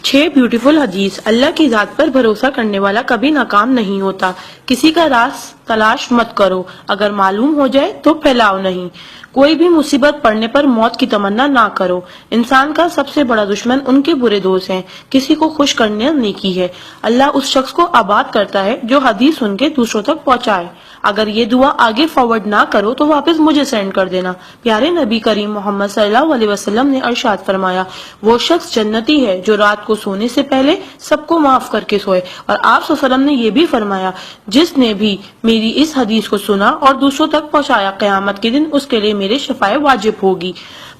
6 beautiful حدیث۔ اللہ کی ذات پر بھروسہ کرنے والا کبھی ناکام نہیں ہوتا۔ کسی کا راز تلاش مت کرو، اگر معلوم ہو جائے تو پھیلاؤ نہیں۔ کوئی بھی مصیبت پڑنے پر موت کی تمنا نہ کرو۔ انسان کا سب سے بڑا دشمن ان کے برے دوست ہیں۔ کسی کو خوش کرنا نیکی ہے۔ اللہ اس شخص کو آباد کرتا ہے جو حدیث سن کے دوسروں تک پہنچائے۔ اگر یہ دعا آگے فارورڈ نہ کرو تو واپس مجھے سینڈ کر دینا۔ پیارے نبی کریم محمد صلی اللہ علیہ وسلم نے ارشاد فرمایا، وہ شخص جنتی ہے جو رات کو سونے سے پہلے سب کو معاف کر کے سوئے۔ اور آپ صلی اللہ علیہ وسلم نے یہ بھی فرمایا، جس نے بھی میری اس حدیث کو سنا اور دوسروں تک پہنچایا، قیامت کے دن اس کے لیے میرے شفاعت واجب ہوگی۔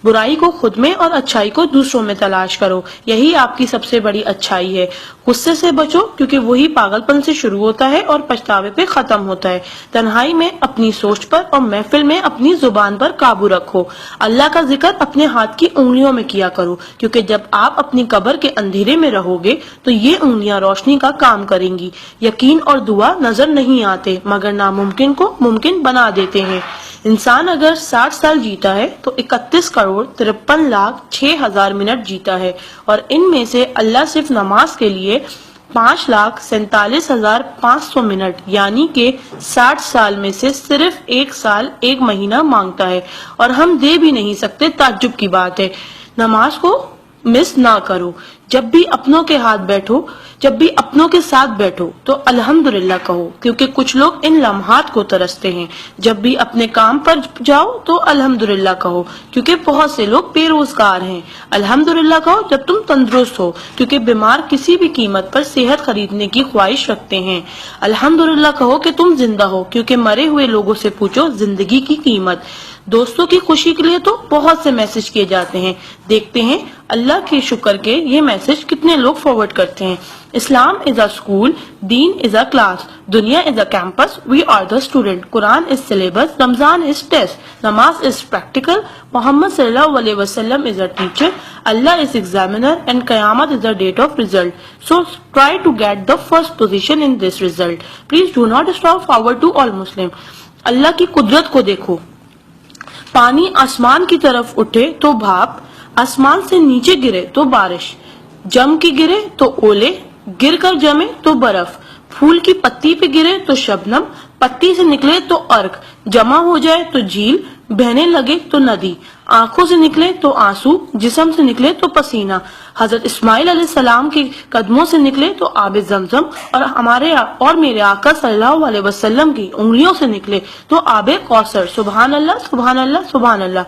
برائی کو خود میں اور اچھائی کو دوسروں میں تلاش کرو، یہی آپ کی سب سے بڑی اچھائی ہے۔ غصے سے بچو کیونکہ وہی پاگل پن سے شروع ہوتا ہے اور پچھتاوے پہ ختم ہوتا ہے۔ تنہائی میں اپنی سوچ پر اور محفل میں اپنی زبان پر قابو رکھو۔ اللہ کا ذکر اپنے ہاتھ کی انگلیوں میں کیا کرو، کیونکہ جب آپ اپنی قبر کے اندھیرے میں رہو گے تو یہ انگلیاں روشنی کا کام کریں گی۔ یقین اور دعا نظر نہیں آتے مگر ناممکن کو ممکن بنا دیتے ہیں۔ انسان اگر 60 سال جیتا ہے تو 31,53,06,000 منٹ جیتا ہے، اور ان میں سے اللہ صرف نماز کے لیے 5,47,500 منٹ یعنی کہ 60 سال میں سے صرف 1 سال 1 مہینہ مانگتا ہے، اور ہم دے بھی نہیں سکتے۔ تعجب کی بات ہے۔ نماز کو مس نہ کرو۔ جب بھی اپنوں کے ساتھ بیٹھو تو الحمدللہ کہو، کیونکہ کچھ لوگ ان لمحات کو ترستے ہیں۔ جب بھی اپنے کام پر جاؤ تو الحمدللہ کہو، کیونکہ بہت سے لوگ بے روزگار ہیں۔ الحمدللہ کہو جب تم تندرست ہو، کیونکہ بیمار کسی بھی قیمت پر صحت خریدنے کی خواہش رکھتے ہیں۔ الحمدللہ کہو کہ تم زندہ ہو، کیونکہ مرے ہوئے لوگوں سے پوچھو زندگی کی قیمت۔ دوستوں کی خوشی کے لیے تو بہت سے میسج کیے جاتے ہیں، دیکھتے ہیں اللہ کے شکر کے یہ میسج کتنے لوگ فارورڈ کرتے ہیں۔ اسلام از a school, then is a class, دنیا is a campus, we are the student, Quran is syllabus, Ramzan is test, namaz is practical, Muhammad صلی اللہ علیہ وسلم is a teacher, Allah is examiner and qayamat is a date of result. So try to get the first position in this result. Please do not stop forward to all Muslim. اللہ کی قدرت کو دیکھو. پانی آسمان کی طرف اٹھے تو بھاپ، آسمان سے نیچے گرے تو بارش، جم کی گرے تو اولے، گر کر جمے تو برف، پھول کی پتی پہ گرے تو شبنم، پتی سے نکلے تو ارک، جمع ہو جائے تو جھیل، بہنے لگے تو ندی، آنکھوں سے نکلے تو آنسو، جسم سے نکلے تو پسینہ، حضرت اسماعیل علیہ السلام کے قدموں سے نکلے تو آب زمزم، اور میرے آقا صلی اللہ علیہ وسلم کی انگلیوں سے نکلے تو آب کوثر۔ سبحان اللہ، سبحان اللہ، سبحان اللہ۔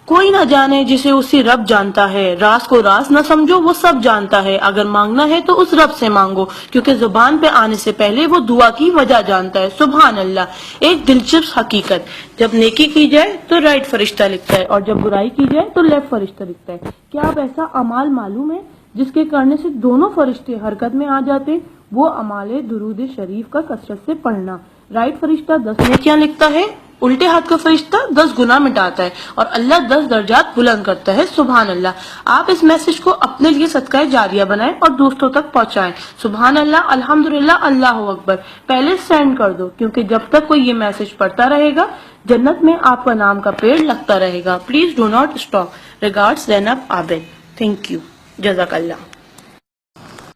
کوئی نہ جانے جسے اسی رب جانتا ہے، راز کو راز نہ سمجھو وہ سب جانتا ہے، اگر مانگنا ہے تو اس رب سے مانگو، کیونکہ زبان پہ آنے سے پہلے وہ دعا کی وجہ جانتا ہے۔ سبحان اللہ۔ ایک دلچسپ حقیقت، جب نیکی کی جائے تو رائٹ فرشتہ لکھتا ہے، اور جب برائی کی جائے تو لیفٹ فرشتہ لکھتا ہے۔ کیا آپ ایسا اعمال معلوم ہے جس کے کرنے سے دونوں فرشتے حرکت میں آ جاتے؟ وہ اعمال درود شریف کا کثرت سے پڑھنا۔ رائٹ فرشتہ 10 نیکیاں لکھتا ہے، الٹے ہاتھ کا فرشتہ 10 گناہ مٹاتا ہے، اور اللہ 10 درجات بلند کرتا ہے۔ سبحان اللہ۔ آپ اس میسج کو اپنے لیے صدقہ جاریہ بنائیں اور دوستوں تک پہنچائیں۔ سبحان اللہ، الحمدللہ، اللہ اکبر۔ پہلے سینڈ کر دو، کیونکہ جب تک کوئی یہ میسج پڑھتا رہے گا جنت میں آپ کا نام کا پیڑ لگتا رہے گا۔ Please do not stop. Regards Zainab Abid. Thank you, جزاک اللہ۔